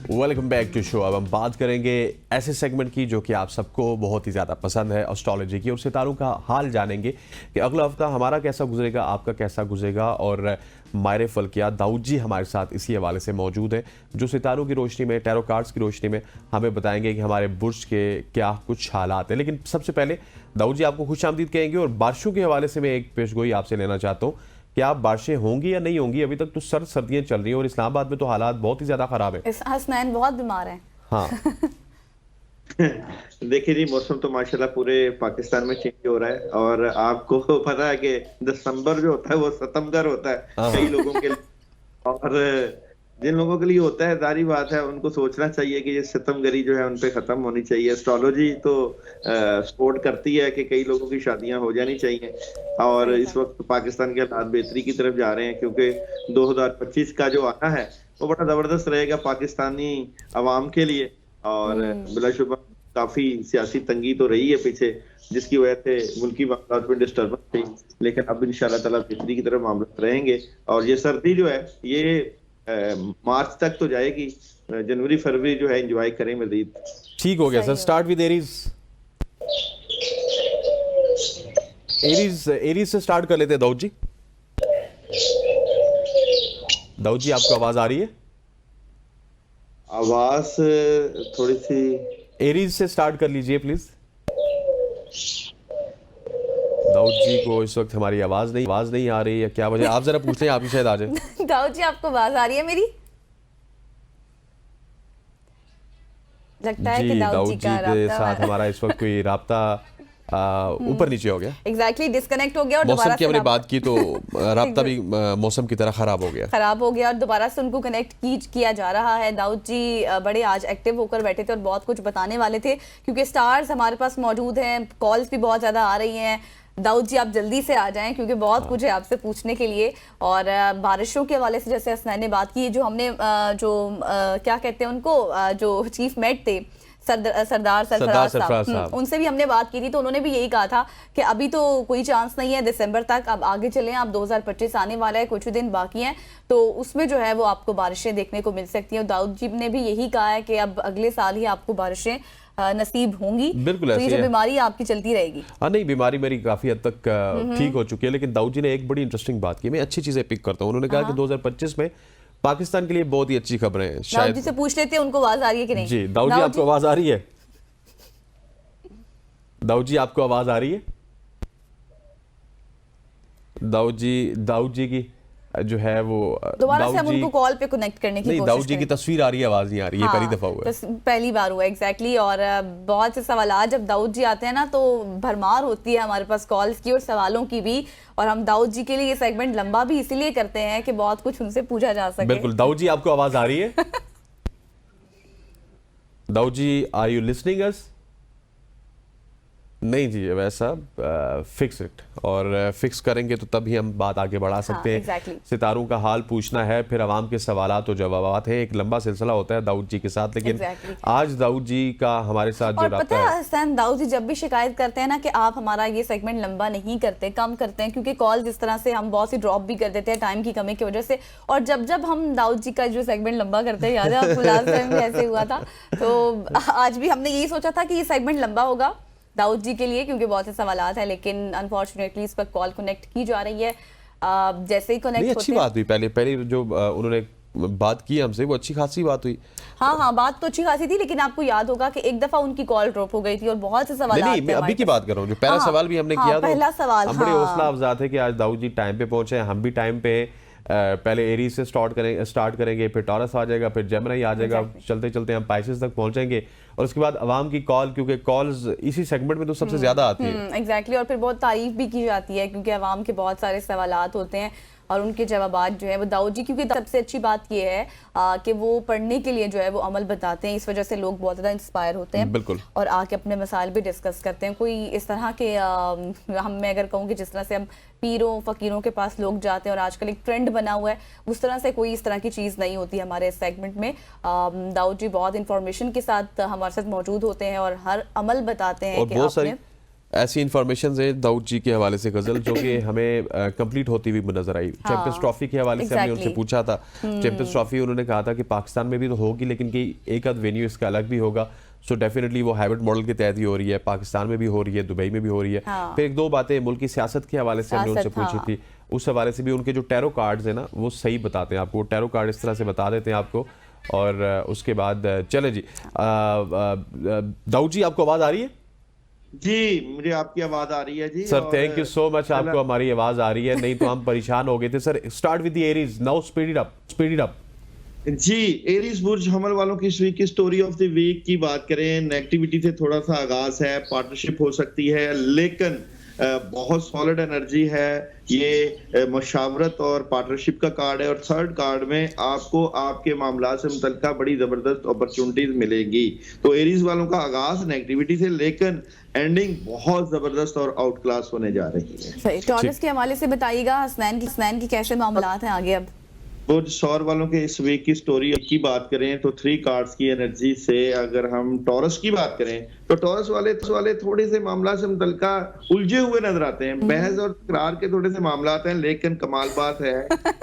Welcome back to show. अब हम बात करेंगे ऐसे सेगमेंट की जो कि आप सबको बहुत ही ज़्यादा पसंद है, एस्ट्रोलॉजी की, और सितारों का हाल जानेंगे कि अगला हफ्ता हमारा कैसा गुजरेगा, आपका कैसा गुजरेगा। और मायरे फल्किया दाऊद जी हमारे साथ इसी हवाले से मौजूद है, जो सितारों की रोशनी में, टैरो कार्ड्स की रोशनी में हमें बताएंगे कि हमारे बुर्ज के क्या कुछ हालात हैं। लेकिन सबसे पहले दाऊद जी आपको खुशामदीद कहेंगे, और बारिशों के हवाले से मैं एक पेशगोई आपसे लेना चाहता हूँ कि आप बारिशें होंगी या नहीं होंगी। अभी तक तो सर्दियां चल रही हैं और इस्लामाबाद में तो हालात बहुत ही ज्यादा खराब है। हसनैन बहुत बीमार है। हाँ देखिए जी, मौसम तो माशाल्लाह पूरे पाकिस्तान में चेंज हो रहा है। और आपको पता है कि दिसंबर जो होता है वो सितमगर होता है कई लोगों के लिए, और जिन लोगों के लिए होता है, जारी बात है, उनको सोचना चाहिए कि ये सितमगरी जो है उन पे खत्म होनी चाहिए। एस्ट्रोलॉजी तो सपोर्ट करती है कि कई लोगों की शादियां हो जानी चाहिए, और इस वक्त पाकिस्तान के हालात बेहतरी की तरफ जा रहे हैं, क्योंकि 2025 का जो आना है वो बड़ा जबरदस्त रहेगा पाकिस्तानी अवाम के लिए। और बिलाशुबा काफी सियासी तंगी तो रही है पीछे, जिसकी वजह से मुल्की मामलात में डिस्टर्बेंस थी, लेकिन अब इंशाल्लाह ताला बेहतरी की तरफ मामला रहेंगे। और ये सर्दी जो है ये मार्च तक तो जाएगी, जनवरी फरवरी जो है एंजॉय करें मजीद। ठीक हो गया sir. Start with Aries. Aries से स्टार्ट कर लेते हैं दाऊद जी। दाऊद जी आपको आवाज आ रही है? आवाज थोड़ी सी। एरीज से स्टार्ट कर लीजिए प्लीज। दाऊद जी को इस वक्त हमारी आवाज नहीं आ रही है, क्या वजह? आप जरा पूछ लें, आप ही शायद आ जाए। दाऊद जी आपको आवाज आ रही है मेरी? लगता है कि दाऊद जी के साथ हमारा इस वक्त कोई राब्ता ऊपर नीचे हो गया। एग्जैक्टली डिस्कनेक्ट हो गया, और मौसम की हमने बात की तो राब्ता भी मौसम की तरह खराब हो गया और दोबारा से उनको कनेक्ट किया जा रहा है। दाऊद जी बड़े आज एक्टिव होकर बैठे थे और बहुत कुछ बताने वाले थे, क्योंकि स्टार्स हमारे पास मौजूद हैं, कॉल्स भी बहुत ज्यादा आ रही हैं। दाऊद जी आप जल्दी से आ जाएं, क्योंकि बहुत कुछ है आपसे पूछने के लिए। और बारिशों के हवाले से जैसे हसनैन ने बात की, जो हमने क्या कहते हैं उनको, जो चीफ मेट थे सरदार सरफराज साहब, उनसे भी हमने बात की थी, तो उन्होंने भी यही कहा था कि अभी तो कोई चांस नहीं है दिसंबर तक, अब आगे चलें, अब 2025 आने वाला है, कुछ ही दिन बाकी हैं, तो उसमें जो है वो आपको बारिशें देखने को मिल सकती हैं। और दाऊद जी ने भी यही कहा है कि अब अगले साल ही आपको बारिशें नसीब होंगी। बिल्कुल, तो ये जो बीमारी आपकी चलती रहेगी। हाँ नहीं, बीमारी मेरी काफी हद तक ठीक हो चुकी है। लेकिन दाऊद जी ने एक बड़ी इंटरेस्टिंग बात की, मैं अच्छी चीजें पिक करता हूँ। उन्होंने कहा कि 2025 में पाकिस्तान के लिए बहुत ही अच्छी खबरें हैं। शायद जी से पूछ लेते हैं, उनको आवाज आ रही है कि नहीं? जी दाऊद जी आपको आवाज आ रही है? दाऊद जी आपको आवाज आ रही है? दाऊद जी की जो है वो दोबारा से हम उनको कॉल पे कनेक्ट करने की कोशिश दाऊद जी की तस्वीर आ रही है, आवाज नहीं आ रही है। पहली दफा हुआ है, पहली बार हुआ एग्जैक्टली। और बहुत से सवाल जब दाऊद जी आते हैं ना, तो भरमार होती है हमारे पास कॉल्स की और सवालों की भी। और हम दाऊद जी के लिए ये सेगमेंट लंबा भी इसीलिए करते हैं कि बहुत कुछ उनसे पूछा जा सके। बिल्कुल। दाऊद जी आपको आवाज आ रही है? दाऊद जी, आर यू लिसनिंग अस? नहीं जी, वैसा फिक्स इट, और फिक्स करेंगे तो तभी हम बात आगे बढ़ा सकते हैं। exactly. सितारों का हाल पूछना है, फिर आवाम के सवालात और जवाबात हैं, एक लंबा सिलसिला होता है दाऊद जी के साथ। लेकिन आज दाऊद जी का हमारे साथ जो पता है हसन, दाऊद जी जब भी शिकायत करते हैं ना कि आप हमारा ये सेगमेंट लंबा नहीं करते, कम करते हैं, क्योंकि कॉल जिस तरह से हम बहुत सी ड्रॉप भी कर देते हैं टाइम की कमी की वजह से। और जब हम दाऊद जी का जो सेगमेंट लंबा करते हैं, याद है आपको लास्ट टाइम भी ऐसे हुआ था, तो आज भी हमने यही सोचा था कि ये सेगमेंट लंबा होगा दाऊद जी के लिए, क्योंकि बहुत से सवालात हैं। लेकिन अनफॉर्चुनेटली इस पर कॉल कनेक्ट की जा रही है। जैसे ही कनेक्ट अच्छी बात हुई, पहले जो उन्होंने बात की हमसे, वो अच्छी खासी बात हुई। हाँ, बात तो अच्छी खासी थी, लेकिन आपको याद होगा कि एक दफा उनकी कॉल ड्रॉप हो गई थी और बहुत से सवाल। नहीं, मैं अभी की बात कर रहा हूँ, जो पहला सवाल भी हमने किया था, पहला सवाल हम बड़े हौसला अफजा थे कि आज दाऊद जी टाइम पे पहुंचे, हम भी टाइम पे। पहले एरीज से स्टार्ट करेंगे, फिर टॉरस आ जाएगा, फिर जेमिनी आ जाएगा, चलते चलते हम पाइसेस तक पहुंचेंगे, और उसके बाद अवाम की कॉल, क्योंकि कॉल्स इसी सेगमेंट में तो सबसे ज्यादा आती है। एग्जैक्टली। और फिर बहुत तारीफ भी की जाती है, क्योंकि अवाम के बहुत सारे सवालात होते हैं और उनके जवाबात जो है वो दाऊद जी, क्योंकि सबसे अच्छी बात ये है कि वो पढ़ने के लिए जो है वो अमल बताते हैं, इस वजह से लोग बहुत ज़्यादा इंस्पायर होते हैं। बिल्कुल। और आके अपने मसाइल भी डिस्कस करते हैं। कोई इस तरह के हम मैं अगर कहूँ कि जिस तरह से हम पीरों फकीरों के पास लोग जाते हैं और आजकल एक ट्रेंड बना हुआ है, उस तरह से कोई इस तरह की चीज़ नहीं होती हमारे इस सेगमेंट में। दाऊद जी बहुत इंफॉर्मेशन के साथ हमारे साथ मौजूद होते हैं और हर अमल बताते हैं कि आपने ऐसी इंफॉर्मेशन है दाऊद जी के हवाले से गजल जो कि हमें कंप्लीट होती हुई नजर आई। चैंपियंस ट्रॉफी के हवाले से हमने उनसे पूछा था, चैंपियंस ट्रॉफी उन्होंने कहा था कि पाकिस्तान में भी तो होगी लेकिन कि एक आध वेन्यू इसका अलग भी होगा। सो डेफिनेटली वो हैबिट मॉडल के तहत ही हो रही है, पाकिस्तान में भी हो रही है, दुबई में भी हो रही है। फिर एक दो बातें मुल्क की सियासत के हवाले से हमने उनसे पूछी थी, उस हवाले से भी उनके जो टैरो कार्ड्स हैं ना वो सही बताते हैं आपको, वो टैरो कार्ड इस तरह से बता देते हैं आपको। और उसके बाद चले जी, दाऊद जी आपको आवाज आ रही है? जी, मुझे आपकी आवाज आ रही है जी sir. Thank you so much, आपको हमारी आवाज आ रही है, नहीं तो हम परेशान हो गए थे sir. Start with the Aries now, speed it up, speed it up. जी, एरीज बुर्ज हमल वालों की इस वीक की स्टोरी ऑफ द वीक की बात करें, नेगेटिविटी से थोड़ा सा आगाज है, पार्टनरशिप हो सकती है लेकिन बहुत सॉलिड एनर्जी है। ये मशावरत और पार्टनरशिप का कार्ड है और थर्ड कार्ड में आपको आपके मामला से मुतल्लिका बड़ी जबरदस्त अपॉर्चुनिटीज मिलेगी। तो एरीज वालों का आगाज नेगेटिविटी से लेकिन एंडिंग बहुत जबरदस्त और आउट क्लास होने जा रही है। सही। टॉरस के हवाले से बताइएगा, हसनैन की कैसे मामलात हैं आगे? अब बुर्ज सौर वालों के इस वीक की स्टोरी की बात करें तो 3 कार्ड्स की एनर्जी से अगर हम टॉरस की बात करें तो टॉरस वाले थोड़े से मामला से मुतल्लिका उलझे हुए नजर आते हैं। बहस और तकरार के थोड़े से मामला हैं लेकिन कमाल बात है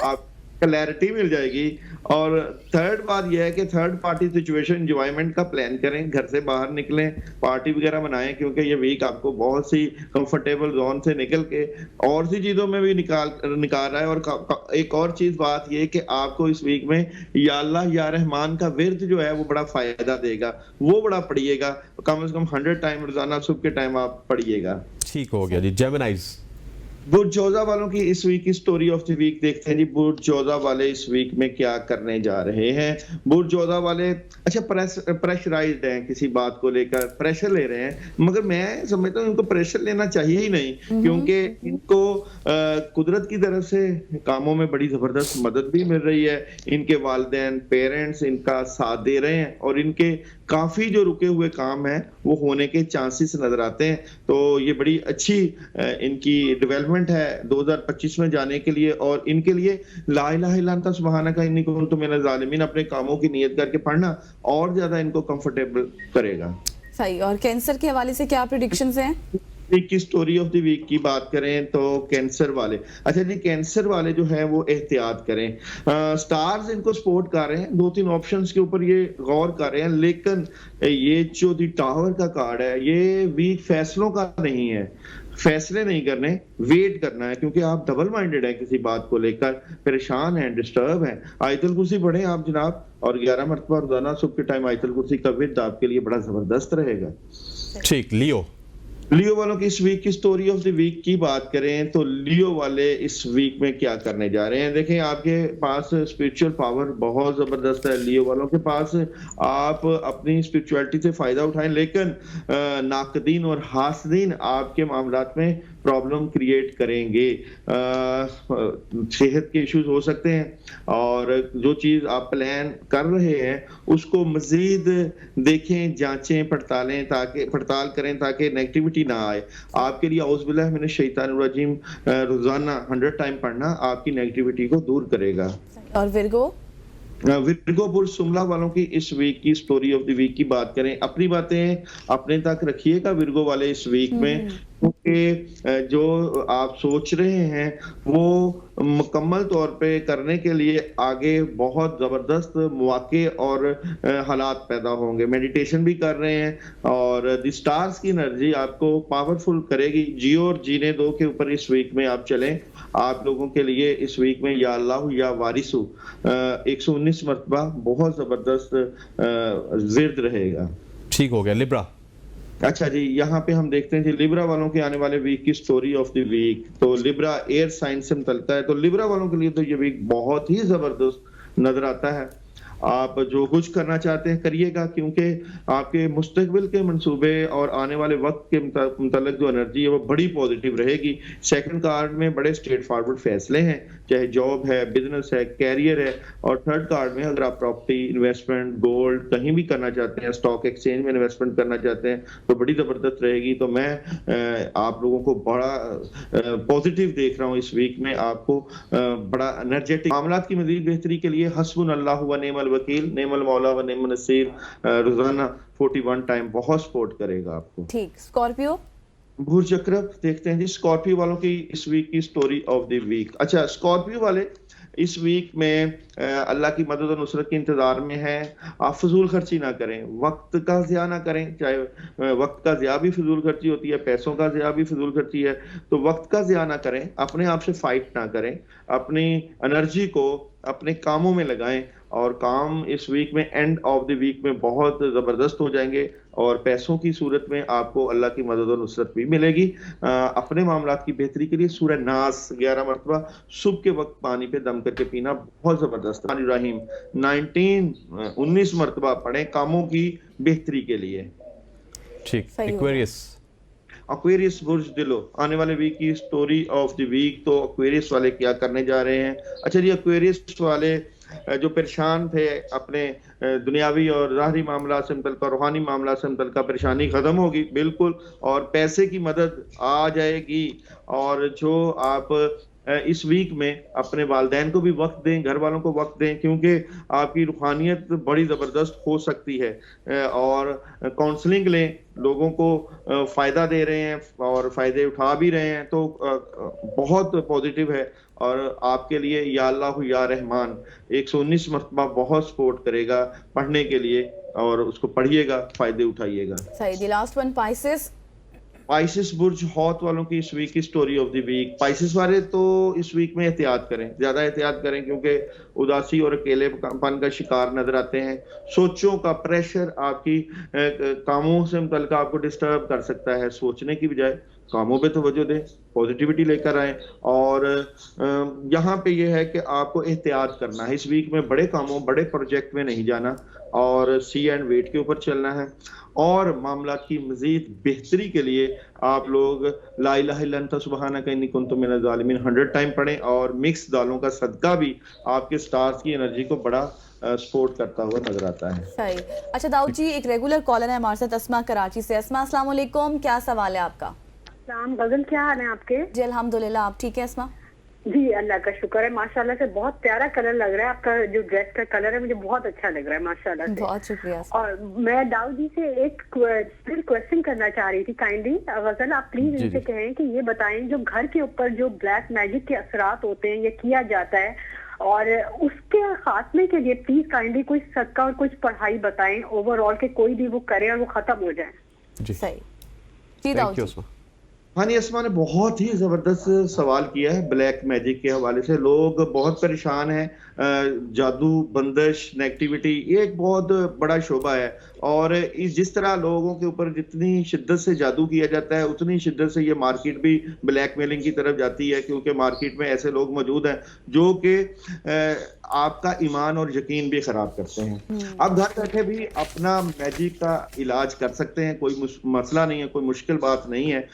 आप क्लैरिटी मिल जाएगी। और थर्ड बात यह है कि थर्ड पार्टी सिचुएशन एंजॉयमेंट का प्लान करें, घर से बाहर निकलें, पार्टी वगैरह मनाएं क्योंकि ये वीक आपको बहुत सी कंफर्टेबल जोन से निकल के और सी चीजों में भी निकाल रहा है। और एक और चीज बात ये कि आपको इस वीक में या अल्लाह या रहमान का विर्द जो है वो बड़ा फायदा देगा, वो बड़ा पढ़िएगा, कम से कम 100 टाइम रोजाना सुबह के टाइम आप पढ़िएगा। ठीक हो गया जी। जेमिनाइज बुर्ज जोजा वालों की इस वीक की स्टोरी ऑफ द वीक देखते हैं जी। बुर्ज जोजा वाले इस वीक में क्या करने जा रहे हैं? बुर्ज जोजा वाले अच्छा प्रेशराइज्ड हैं, किसी बात को लेकर प्रेशर ले रहे हैं, मगर मैं समझता हूँ इनको प्रेशर लेना चाहिए ही नहीं क्योंकि इनको कुदरत की तरफ से कामों में बड़ी जबरदस्त मदद भी मिल रही है। इनके वालिदैन पेरेंट्स इनका साथ दे रहे हैं और इनके काफी जो रुके हुए काम है वो होने के चांसेस नजर आते हैं। तो ये बड़ी अच्छी इनकी डेवलपमेंट है 2025 में जाने के लिए। और इनके लिए ला इलाहा इल्ला अंता सुब्हानका इन्नी कुन्तु मिनज़ ज़ालिमीन अपने कामों की नियत करके पढ़ना और ज्यादा इनको कंफर्टेबल करेगा। सही। और कैंसर के हवाले से क्या प्रेडिक्शंस हैं? वीक की स्टोरी ऑफ द वीक की बात करें तो कैंसर वाले, अच्छा जी, कैंसर वाले जो है वो एहतियात करें। स्टार्स इनको सपोर्ट कर रहे हैं, 2-3 ऑप्शंस के ऊपर ये गौर कर रहे हैं लेकिन ये जो दी टावर का कार्ड है ये वीक फैसलों का नहीं है, फैसले नहीं करने, वेट करना है क्योंकि आप डबल माइंडेड है, किसी बात को लेकर परेशान हैं, डिस्टर्ब हैं। आयतुल कुर्सी पढ़ें आप जनाब और 11 मरतबा रोजाना सुबह के टाइम आयतुल कुर्सी का विर्द आपके लिए बड़ा जबरदस्त रहेगा। ठीक। लियो वालों की इस वीक की स्टोरी ऑफ द वीक की बात करें तो लियो वाले इस वीक में क्या करने जा रहे हैं? देखें, आपके पास स्पिरिचुअल पावर बहुत जबरदस्त है लियो वालों के पास, आप अपनी स्पिरिचुअलिटी से फायदा उठाएं लेकिन नाकदीन और हासदीन आपके मामलात में प्रॉब्लम क्रिएट करेंगे। सेहत के इश्यूज हो सकते हैं और जो चीज आप प्लान कर रहे हैं उसको मजीद देखें, जांचें, पड़ताल करें ताकि नेगेटिविटी ना आए आपके लिए। औज़ बिल्लाहि मिनश शैतानिर रजीम रोजाना 100 टाइम पढ़ना आपकी नेगेटिविटी को दूर करेगा। और विर्गो बुर्ज सुमला वालों की इस वीक की स्टोरी ऑफ द वीक की बात करें, अपनी बातें अपने तक रखिएगा विर्गो वाले इस वीक में, क्योंकि जो आप सोच रहे हैं वो मुकम्मल तौर पे करने के लिए आगे बहुत जबरदस्त मौके और हालात पैदा होंगे। मेडिटेशन भी कर रहे हैं और द स्टार्स की एनर्जी आपको पावरफुल करेगी। जियो और जीने दो के ऊपर इस वीक में आप चलें। आप लोगों के लिए इस वीक में या अल्लाह या वारिसु 119 मरतबा बहुत जबरदस्त विर्द रहेगा। ठीक हो गया। लिब्रा। अच्छा जी, यहाँ पे हम देखते हैं जी लिब्रा वालों के आने वाले वीक की स्टोरी ऑफ द वीक। तो लिब्रा एयर साइन से मुतल्लिका है, तो लिब्रा वालों के लिए तो ये वीक बहुत ही जबरदस्त नजर आता है। आप जो कुछ करना चाहते हैं करिएगा क्योंकि आपके मुस्तकबिल के मंसूबे और आने वाले वक्त के मुतल्लिक जो एनर्जी है वो बड़ी पॉजिटिव रहेगी। सेकंड कार्ड में बड़े स्ट्रेट फॉरवर्ड फैसले हैं, चाहे जॉब है, बिजनेस है, कैरियर है। और थर्ड कार्ड में अगर आप प्रॉपर्टी, इन्वेस्टमेंट, गोल्ड कहीं भी करना चाहते हैं, स्टॉक एक्सचेंज में इन्वेस्टमेंट करना चाहते हैं तो बड़ी जबरदस्त रहेगी। तो मैं आप लोगों को बड़ा पॉजिटिव देख रहा हूँ इस वीक में, आपको बड़ा एनर्जेटिक। मामलात की मजीद बेहतरी के लिए हस्बुनल्लाहु व निअमल वकील, नेमल मौला व नेमल नसीर रोजाना 41 टाइम बहुत सपोर्ट करेगा आपको। ठीक। स्कॉर्पियो। भूर चक्र देखते हैं जी, स्कॉर्पियो वालों की इस वीक की स्टोरी ऑफ द वीक। अच्छा, स्कॉर्पियो वाले इस वीक में अल्लाह की मदद और नुसरत के इंतजार में है। आप फजूल खर्ची ना करें, वक्त का ज़िया ना करें, चाहे वक्त का ज़िया भी फजूल खर्ची होती है, पैसों का ज़िया भी फजूल खर्ची है। तो वक्त का ज़िया ना करें, अपने आप से फाइट ना करें, अपनी एनर्जी को अपने कामों में लगाएं और काम इस वीक में, एंड ऑफ द वीक में बहुत ज़बरदस्त हो जाएंगे और पैसों की सूरत में आपको अल्लाह की मदद और नुसरत भी मिलेगी। अपने मामलात की बेहतरी के लिए सूरह नास 11 मरतबा सुबह के वक्त पानी पे दम करके पीना बहुत जबरदस्त है। इब्राहिम 19 मरतबा पढ़ें कामों की बेहतरी के लिए। ठीक। सही हो एक्वेरियस। एक्वेरियस बुर्ज दिलो, आने वाले वीक की स्टोरी ऑफ द वीक। तो एक्वेरियस वाले क्या करने जा रहे हैं? अच्छा जी, एक्वेरियस वाले जो परेशान थे अपने दुनियावी और ज़ाहरी मामला से मुतल्लिक़, रूहानी मामला से मुतल्लिक़, परेशानी ख़त्म होगी बिल्कुल, और पैसे की मदद आ जाएगी। और जो आप इस वीक में अपने वालिदैन को भी वक्त दें, घर वालों को वक्त दें, क्योंकि आपकी रूहानियत बड़ी ज़बरदस्त हो सकती है। और काउंसलिंग लें, लोगों को फ़ायदा दे रहे हैं और फ़ायदे उठा भी रहे हैं, तो बहुत पॉजिटिव है। और आपके लिए या अल्लाह या रहमान 119 मरतबा बहुत सपोर्ट करेगा पढ़ने के लिए, और उसको पढ़िएगा, फ़ायदे उठाइएगा। सही। The last one, Pisces. Pisces बुर्ज हॉट वालों की इस वीक की story of the week. Pisces वाले तो इस वीक में एहतियात करें, ज्यादा एहतियात करें, क्योंकि उदासी और अकेलेपन का शिकार नजर आते हैं। सोचों का प्रेशर आपकी कामों से मुतल्लिक़ आपको डिस्टर्ब कर सकता है। सोचने की बजाय कामों पे तवज्जो दें, पॉजिटिविटी लेकर आए। और यहाँ पे ये है कि आपको एहतियात करना है इस वीक में, बड़े कामों, बड़े प्रोजेक्ट में नहीं जाना, और सी एंड वेट के ऊपर चलना है। और मामला की मजीद बेहतरी के लिए आप लोग ला इलाहा इल्ला अंता सुब्हानका इन्नी कुन्तु मिनज़ ज़ालिमीन 100 टाइम पढ़ें, और मिक्स दालों का सदका भी आपके स्टार्स की एनर्जी को बड़ा सपोर्ट करता हुआ नजर आता है। सही। अच्छा दाऊद जी, एक रेगुलर कॉलर है हमारे साथ, अस्मा कराची से। अस्मा, अस्सलाम वालेकुम, क्या सवाल है आपका? सलाम गगन, क्या हाल है आपके? जी अल्हम्दुलिल्लाह, आप ठीक है अस्मा? जी अल्लाह का शुक्र है, माशाल्लाह से बहुत प्यारा कलर लग रहा है आपका, जो ड्रेस का कलर है मुझे बहुत अच्छा लग रहा है माशाल्लाह से। बहुत शुक्रिया। और मैं दाऊद जी से एक क्वेश्चन करना चाह रही थी काइंडली। गजल, आप प्लीज इनसे कहें कि ये बताएं, जो घर के ऊपर जो ब्लैक मैजिक के असरात होते हैं, ये किया जाता है, और उसके खात्मे के लिए प्लीज काइंडली कोई सदका और कुछ पढ़ाई बताएं ओवरऑल, के कोई भी वो करे और वो खत्म हो जाए। जी सही जी दाऊद जी। हाँ जी, अस्मा ने बहुत ही जबरदस्त सवाल किया है। ब्लैक मैजिक के हवाले से लोग बहुत परेशान हैं। जादू, बंदिश, नेगेटिविटी, ये एक बहुत बड़ा शोबा है, और जिस तरह लोगों के ऊपर जितनी शिद्दत से जादू किया जाता है, उतनी शिद्दत से ये मार्केट भी ब्लैकमेलिंग की तरफ जाती है, क्योंकि मार्केट में ऐसे लोग मौजूद हैं जो कि आपका ईमान और यकीन भी खराब करते हैं। आप घर बैठे भी अपना मैजिक का इलाज कर सकते हैं, कोई मसला नहीं है, कोई मुश्किल बात नहीं है।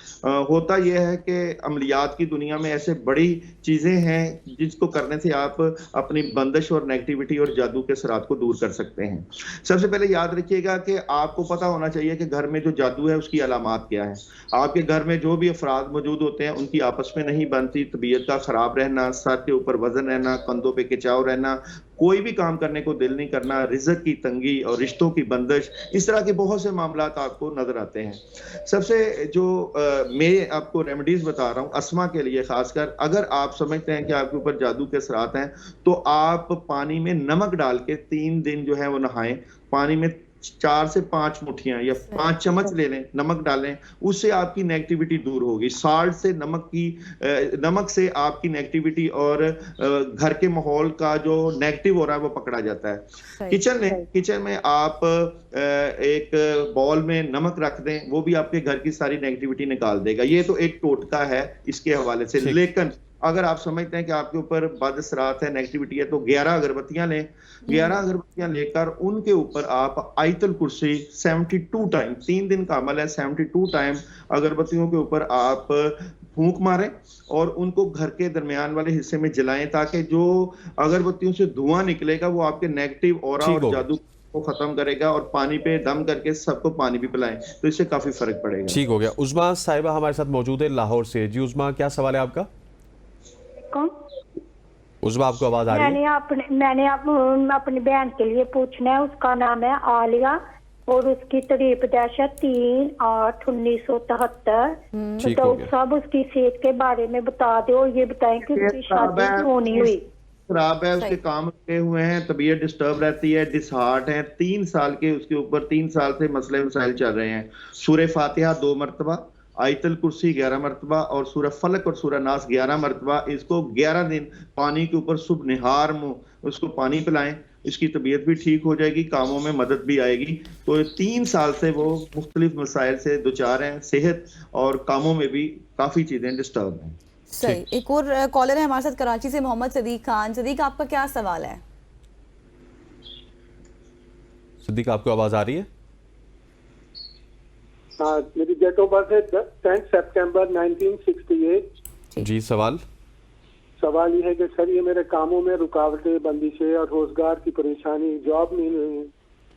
होता यह है कि अमलियात की दुनिया में ऐसे बड़ी चीजें हैं जिसको करने से आप अपनी बंदिश और नेगेटिविटी और जादू के असरात को दूर कर सकते हैं। सबसे पहले याद रखिएगा कि आपको पता होना चाहिए कि घर में जो जादू है उसकी अलामात क्या है। आपके घर में जो भी अफराद मौजूद होते हैं उनकी आपस में नहीं बनती, तबीयत का खराब रहना, सर के ऊपर वजन रहना, कंधों पे खिंचाव रहना, कोई भी काम करने को दिल नहीं करना, रिज़्क की तंगी और रिश्तों की बंदिश, इस तरह के बहुत से मामलात आपको नजर आते हैं। सबसे जो मैं आपको रेमेडीज बता रहा हूँ अस्मा के लिए खासकर, अगर आप समझते हैं कि आपके ऊपर जादू के असरात हैं, तो आप पानी में नमक डाल के 3 दिन जो है वो नहाएं। पानी में 4 से 5 मुठ्ठियां या 5 चम्मच ले लें, नमक डालें, उससे आपकी नेगेटिविटी दूर होगी। साल्ट से, नमक से आपकी नेगेटिविटी और घर के माहौल का जो नेगेटिव हो रहा है वो पकड़ा जाता है। किचन में आप एक बॉल में नमक रख दें, वो भी आपके घर की सारी नेगेटिविटी निकाल देगा। ये तो एक टोटका है इसके हवाले से। लेकिन अगर आप समझते हैं कि आपके ऊपर बद असरात है, नेगेटिविटी है, तो 11 अगरबत्तियां लें। 11 अगरबत्तियां लेकर उनके ऊपर आप आयतुल कुर्सी 72 टाइम, 3 दिन का अमल है, 72 टाइम अगरबत्तियों के ऊपर आप फूंक मारें और उनको घर के दरमियान वाले हिस्से में जलाएं, ताकि जो अगरबत्तियों से धुआं निकलेगा वो आपके नेगेटिव ऑरा और जादू को खत्म करेगा। और पानी पे दम करके सबको पानी भी पिलाएं, तो इससे काफी फर्क पड़ेगा। ठीक हो गया। उज़मा साहिबा हमारे साथ मौजूद है लाहौर से। जी उज़मा, क्या सवाल है आपका? कौन? उज़मा, आपको आवाज आ रही है? मैंने अपनी बहन के लिए पूछना है, उसका नाम है आलिया, और उसकी तारीख दहशत 3/8/1973। तो ठीक हो दाऊद गया। साहब उसकी सेहत के बारे में बता दो और ये बताएं कि उसकी शादी क्यों नहीं हुई। खराब है, उसके सही। काम रुके हुए हैं, तबीयत डिस्टर्ब रहती है, डिसहार्ट है, 3 साल के उसके ऊपर 3 साल से मसले मसाइल चल रहे हैं। सूरह फातिहा 2 मरतबा, आयतल कुर्सी 11 मरतबा और सूरह फलक और सूरह नास 11 मरतबा। इसको 11 दिन पानी के ऊपर सुबह निहार मुंह उसको पानी पिलाएं, इसकी तबीयत भी ठीक हो जाएगी, कामों में मदद भी आएगी। तो 3 साल से वो मुख्तलिफ मसाइल से दुचार हैं, सेहत और कामों में भी काफी चीजें डिस्टर्ब हैं। सही। एक और कॉलर है हमारे साथ कराची से, मोहम्मद सदीक खान। सदीक, आपका क्या सवाल है? सिद्दीक, आपको आवाज आ रही है? हाँ, मेरी डेट ऑफ बर्थ है 10 सितंबर 1968। जी, सवाल। सवाल ये है कि सर, ये मेरे कामों में रुकावटें, बंदिशें और रोजगार की परेशानी, जॉब नहीं मिली,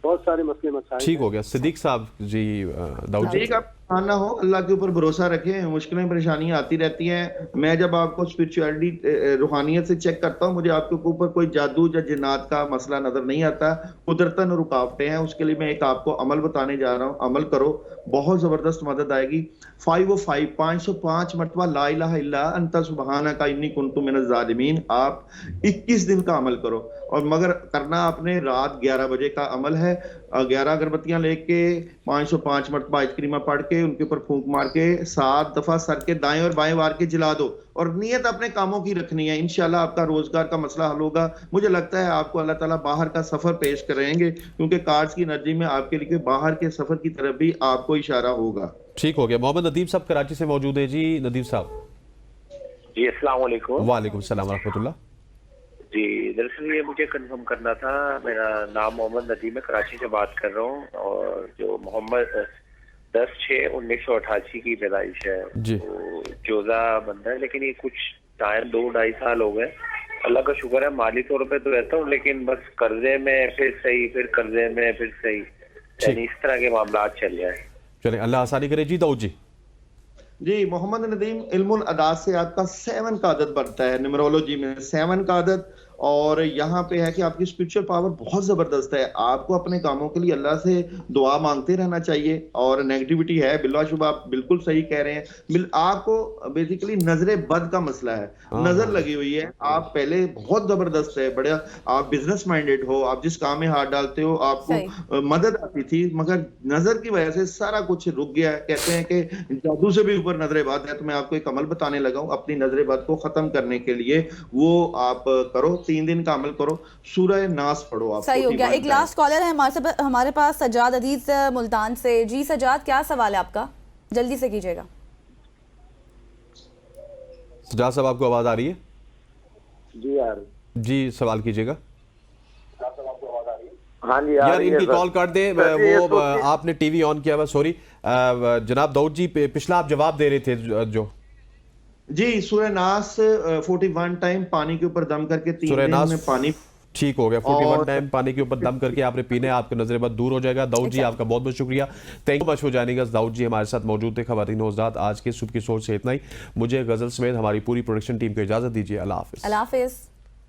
बहुत सारे मसले मसाइल ठीक हैं। हो गया सिद्दीक साहब जी। दाऊद जी, ठीक, आप परेशान ना हो, अल्लाह के ऊपर भरोसा रखें। मुश्किलें परेशानियां आती रहती हैं। मैं जब आपको स्पिरिचुअलिटी रूहानियत से चेक करता हूँ, मुझे आपके ऊपर कोई जादू या जिन्नात का मसला नजर नहीं आता। कुदरतन रुकावटें हैं। उसके लिए मैं एक आपको अमल बताने जा रहा हूँ, अमल करो, बहुत जबरदस्त मदद आएगी। 505 मरतबा ला इलाहा इल्ला अंता सुब्हानका इन्नी कुन्तु मिनज़ ज़ालिमीन आप 21 दिन का अमल करो। और मगर करना आपने रात 11 बजे का अमल है। 11 अगरबत्तियां लेके 505 मरतबा आयत करीमा पढ़ के उनके ऊपर फूंक मार के 7 दफा सर के दाएं और बाएं वार के जला दो और नियत अपने कामों की रखनी है। इंशाल्लाह आपका रोजगार का मसला हल होगा। मुझे लगता है आपको अल्लाह ताला बाहर का सफर पेश करेंगे, क्योंकि कार्ड्स की एनर्जी में आपके लिए बाहर के सफर की तरफ भी आपको इशारा होगा। ठीक हो गया। मोहम्मद नदीम साहब कराची से मौजूद है। जी नदीम साहब। जी, अस्सलाम वालेकुम। वालेकुम सलाम रहमतुल्लाह। जी, दरअसल ये मुझे कंफर्म करना था। मेरा नाम मोहम्मद नदीम है, कराची से बात कर रहा हूँ। और जो मोहम्मद 10/6/1988 की पैदाइश है, जी। तो जोजा बंदा है, लेकिन ये कुछ टाइम 2-2.5 साल हो गए। अल्लाह का शुक्र है, माली तौर पे तो रहता हूँ, लेकिन बस कर्जे में फिर सही, फिर कर्जे में फिर सही, यानी इस तरह के मामला चल रहे हैं। चले, अल्लाह आसानी करे। जी दाऊद जी। जी, मोहम्मद नदीम, इल्मुल अदाद से आपका 7 का आदत बनता है, न्यूमरोलॉजी में 7 का आदत। और यहाँ पे है कि आपकी स्पिरिचुअल पावर बहुत जबरदस्त है। आपको अपने कामों के लिए अल्लाह से दुआ मांगते रहना चाहिए। और नेगेटिविटी है बिल्लाशुबा, आप बिल्कुल सही कह रहे हैं। आपको बेसिकली नजरे बद का मसला है, नजर लगी हुई है। आप पहले बहुत जबरदस्त है, बड़े आप बिजनेस माइंडेड हो, आप जिस काम में हाथ डालते हो आपको मदद आती थी, मगर नजर की वजह से सारा कुछ रुक गया है। कहते हैं कि जादू से भी ऊपर नजरे बद है। तो मैं आपको एक अमल बताने लगा हूँ अपनी नजरे बद को खत्म करने के लिए। वो आप करो, 3 दिन का अमल करो, सूरह नास पढ़ो। आप सही हो गया। एक लास्ट कॉलर है हमारे पास, सजाद अजीज मुल्तान से। जी सजाद, क्या सवाल है आपका? जल्दी से कीजिएगा। सजाद साहब, आपको आवाज आ रही है? जी यार, जी, सवाल कीजिएगा। हाँ जी यार इनकी कॉल काट दे। वो आपने टीवी ऑन किया हुआ, सॉरी। जनाब दाऊद जी, पिछला आप जवाब दे रहे थे जो। जी, सूरह नास 41 टाइम पानी के ऊपर दम करके 3 सूरह दिन नास में पानी। ठीक हो गया। 41 टाइम पानी के ऊपर दम करके आपने पीने, आपके नजरे बद दूर हो जाएगा। दाऊद जी, आपका बहुत बहुत शुक्रिया। Thank you much for joining us. Dawood ji हमारे साथ मौजूद थे। खवातीन और हज़रात, आज के सुबह की सोच से इतना ही। मुझे गजल समेत हमारी पूरी प्रोडक्शन टीम को इजाजत दीजिए। अल्लाह हाफिज। अल्लाह हाफिज।